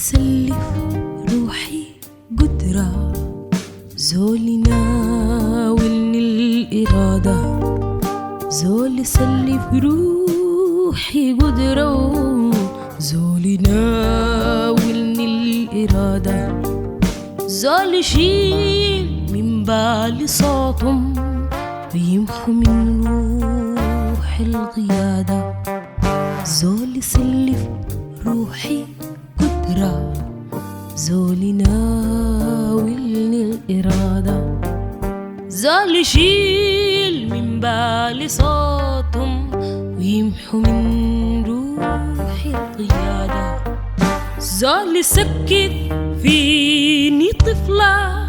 يسلف روحي قدرة، زول يناولني الإرادة، زول يسلف روحي قدرة، زول يناولني الإرادة، زول يشيل من بالي صوتهم ويمحو من روحي القيادة، زول يسلف روحي قدرة، زول يناولني الإرادة، زول يشيل من بالي صوتهم ويمحو من روحي القيادة، زول يسكت فيني طفلة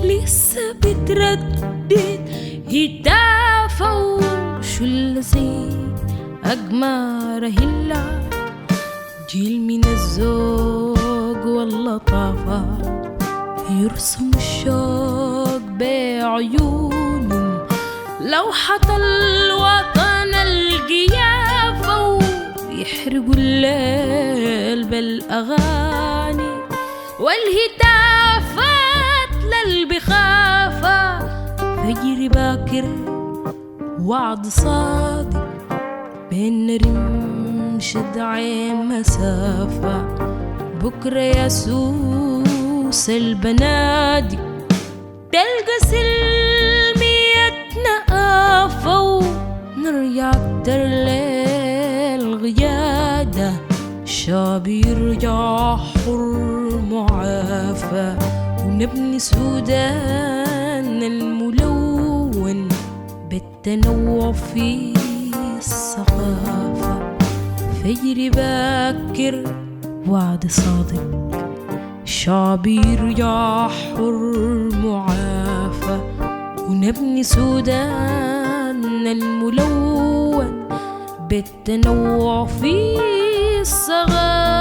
لسه بتردد هتافة وشلة زي أقمار هلا، جيل من الذوق واللطافة يرسم الشوق بعيونهم، لوحة الوطن القيافة ويحرقوا الليل بالأغاني والهتافات للبخافة، فجر باكر وعد صادق بين رمش دعي مسافة، بكرة يا سوس البنادق تلقى سلميتنا آفة، ونرجع أكتر للغيادة، الشعب يرجع حر معافى، ونبني سودان الملون بالتنوع في الثقافة، فجر باكر وعد صادق، الشعب يرجع حر معافى، ونبني سودان الملون بالتنوع في الثقافة.